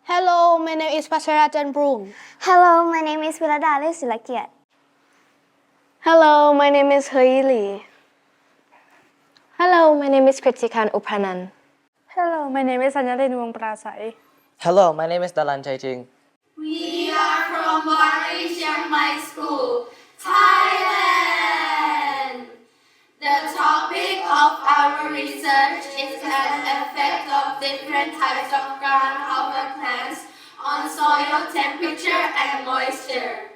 Hello, my name is Pacharajan Broom. Hello, my name is Vilada Alisulakiyat. Hello, my name is Hui Li. Hello, my name is Kritikan Upranan. Hello, my name is Anyalin Wongprasai. Hello, my name is Dalan Chaiching. We are from Bari Chiang Mai School, Thailand. The topic of our research is an effect of different types of ground cover plants on soil temperature and moisture.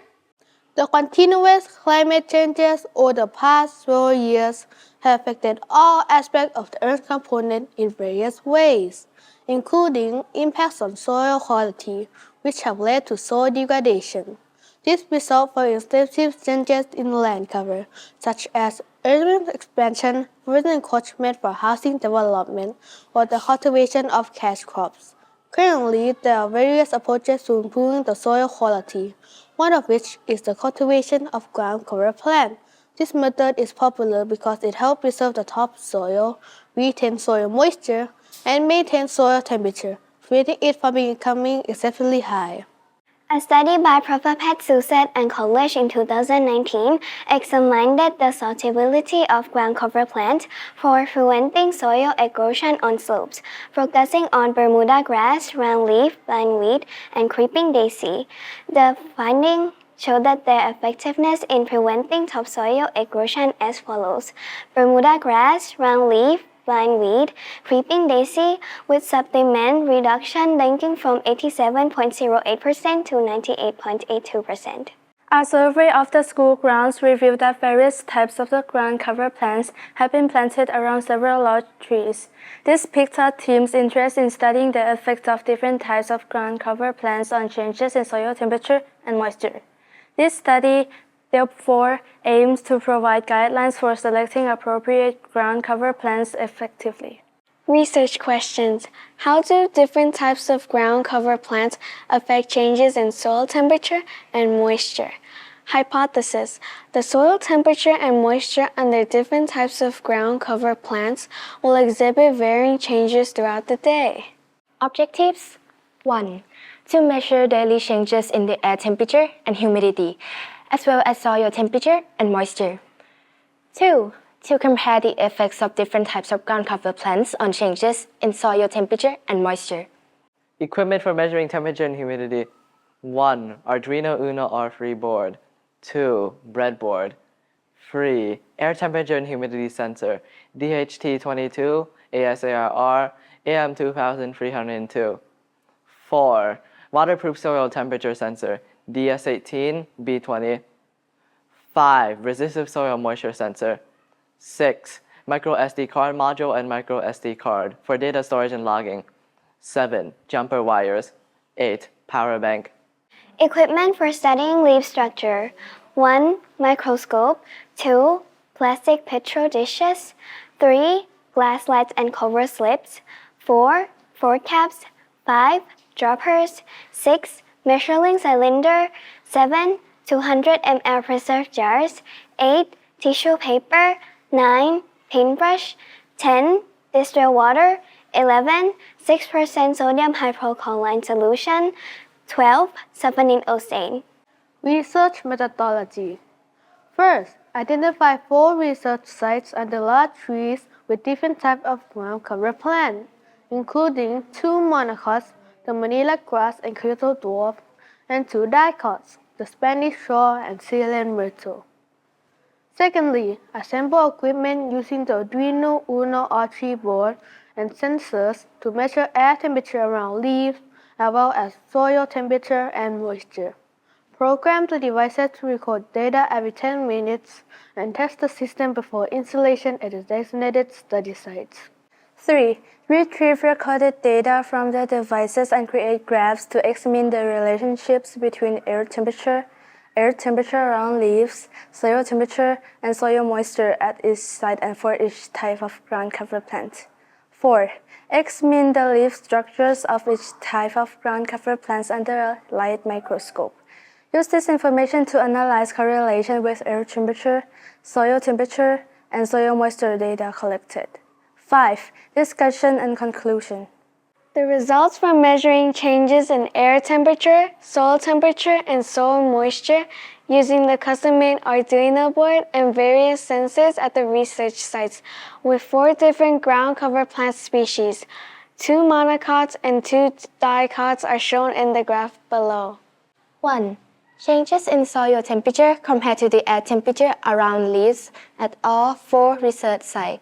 The continuous climate changes over the past several years have affected all aspects of the Earth component in various ways, including impacts on soil quality, which have led to soil degradation. This results from extensive changes in land cover, such as urban expansion, further encroachment for housing development, or the cultivation of cash crops. Currently, there are various approaches to improving the soil quality, one of which is the cultivation of ground cover plants. This method is popular because it helps preserve the topsoil, retain soil moisture, and maintain soil temperature, preventing it from becoming excessively high. A study by Prof. Pat Suset and colleagues in 2019 examined the suitability of ground cover plants for preventing soil erosion on slopes, focusing on Bermuda grass, roundleaf, bindweed, and creeping daisy. The findings showed that their effectiveness in preventing topsoil erosion as follows: Bermuda grass, roundleaf, bindweed, creeping daisy, with supplement reduction ranging from 87.08% to 98.82%. A survey of the school grounds revealed that various types of the ground cover plants have been planted around several large trees. This piqued our team's interest in studying the effects of different types of ground cover plants on changes in soil temperature and moisture. This study therefore aims to provide guidelines for selecting appropriate ground cover plants effectively. Research questions. How do different types of ground cover plants affect changes in soil temperature and moisture? Hypothesis. The soil temperature and moisture under different types of ground cover plants will exhibit varying changes throughout the day. Objectives 1. To measure daily changes in the air temperature and humidity, as well as soil temperature and moisture. 2. To compare the effects of different types of ground cover plants on changes in soil temperature and moisture. Equipment for measuring temperature and humidity. 1. Arduino Uno R3 board. 2. Breadboard. 3. Air temperature and humidity sensor. DHT22, ASARR, AM2302. 4. Waterproof soil temperature sensor. DS18, B20. 5. Resistive soil moisture sensor. 6. Micro SD card module and micro SD card for data storage and logging. 7. Jumper wires. 8. Power bank. Equipment for studying leaf structure: 1. Microscope. 2. Plastic petri dishes. 3. Glass slides and cover slips. 4. Forecaps. 5. Droppers. 6. Measuring cylinder. 7. 200 ml preserve jars. 8. Tissue paper. 9. Paintbrush. 10. Distilled water. 11. 6% sodium hypochlorite solution. 12. Saponin octane. Research methodology. First, identify 4 research sites under large trees with different types of ground cover plants, including 2 monocots, the Manila grass and Kyoto dwarf, and 2 dicots, the Spanish shore and Ceylon myrtle. Secondly, assemble equipment using the Arduino Uno R3 board and sensors to measure air temperature around leaves, as well as soil temperature and moisture. Program the devices to record data every 10 minutes and test the system before installation at the designated study sites. 3. Retrieve recorded data from the devices and create graphs to examine the relationships between air temperature around leaves, soil temperature, and soil moisture at each site and for each type of ground cover plant. 4. Examine the leaf structures of each type of ground cover plants under a light microscope. Use this information to analyze correlation with air temperature, soil temperature, and soil moisture data collected. 5. Discussion and conclusion. The results from measuring changes in air temperature, soil temperature, and soil moisture using the custom-made Arduino board and various sensors at the research sites with 4 different ground cover plant species. 2 monocots and 2 dicots are shown in the graph below. 1. Changes in soil temperature compared to the air temperature around leaves at all 4 research sites.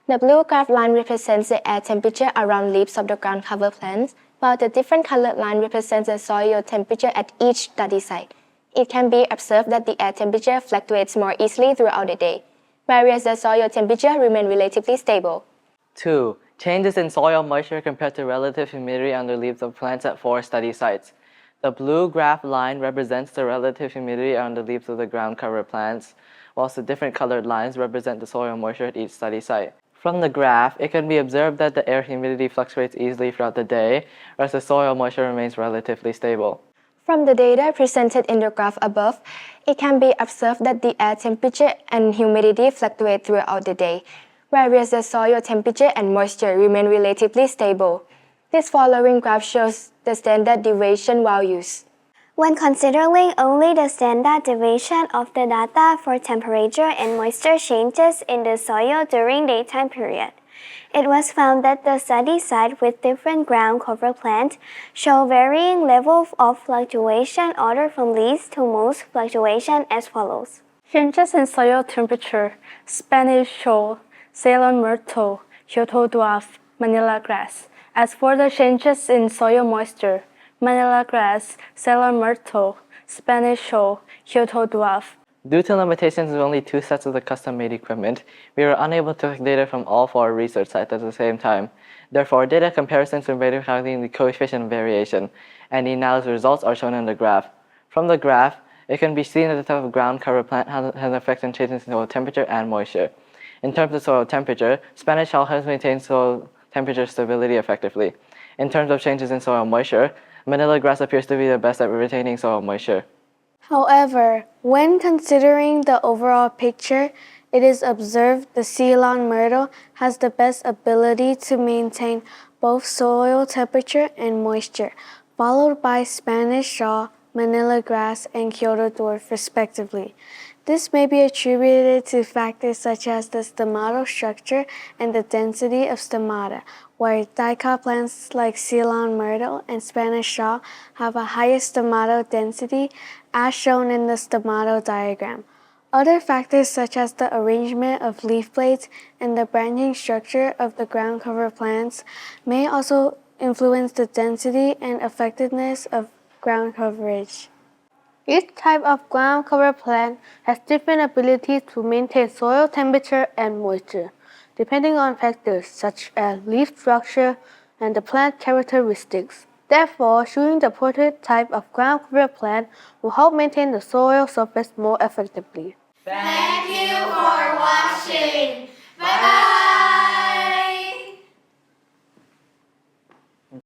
The blue graph line represents the air temperature around leaves of the ground cover plants, while the different colored line represents the soil temperature at each study site. It can be observed that the air temperature fluctuates more easily throughout the day, whereas the soil temperature remains relatively stable. 2. Changes in soil moisture compared to relative humidity on the leaves of plants at 4 study sites. The blue graph line represents the relative humidity on the leaves of the ground cover plants, whilst the different colored lines represent the soil moisture at each study site. From the graph, it can be observed that the air humidity fluctuates easily throughout the day, whereas the soil moisture remains relatively stable. From the data presented in the graph above, it can be observed that the air temperature and humidity fluctuate throughout the day, whereas the soil temperature and moisture remain relatively stable. This following graph shows the standard deviation values. When considering only the standard deviation of the data for temperature and moisture changes in the soil during daytime period, it was found that the study site with different ground cover plants show varying levels of fluctuation ordered from least to most fluctuation as follows. Changes in soil temperature: Spanish shoal, Ceylon myrtle, Kyoto dwarf, Manila grass. As for the changes in soil moisture: Manila grass, Ceylon myrtle, Spanish shoal, Kyoto dwarf. Due to limitations of only 2 sets of the custom-made equipment, we were unable to collect data from all 4 research sites at the same time. Therefore, data comparisons were made by calculating the coefficient of variation, and the analysis results are shown in the graph. From the graph, it can be seen that the type of ground cover plant has an effect on changes in soil temperature and moisture. In terms of soil temperature, Spanish shoal has maintained soil temperature stability effectively. In terms of changes in soil moisture, Manila grass appears to be the best at retaining soil moisture. However, when considering the overall picture, it is observed the Ceylon myrtle has the best ability to maintain both soil temperature and moisture, followed by Spanish shawl, Manila grass, and Kyoto dwarf respectively. This may be attributed to factors such as the stomatal structure and the density of stomata, where dicot plants like Ceylon myrtle and Spanish shawl have a higher stomatal density, as shown in the stomatal diagram. Other factors such as the arrangement of leaf blades and the branching structure of the ground cover plants may also influence the density and effectiveness of ground coverage. Each type of ground cover plant has different abilities to maintain soil temperature and moisture, depending on factors such as leaf structure and the plant characteristics. Therefore, choosing the appropriate type of ground cover plant will help maintain the soil surface more effectively. Thank you for watching. Bye bye.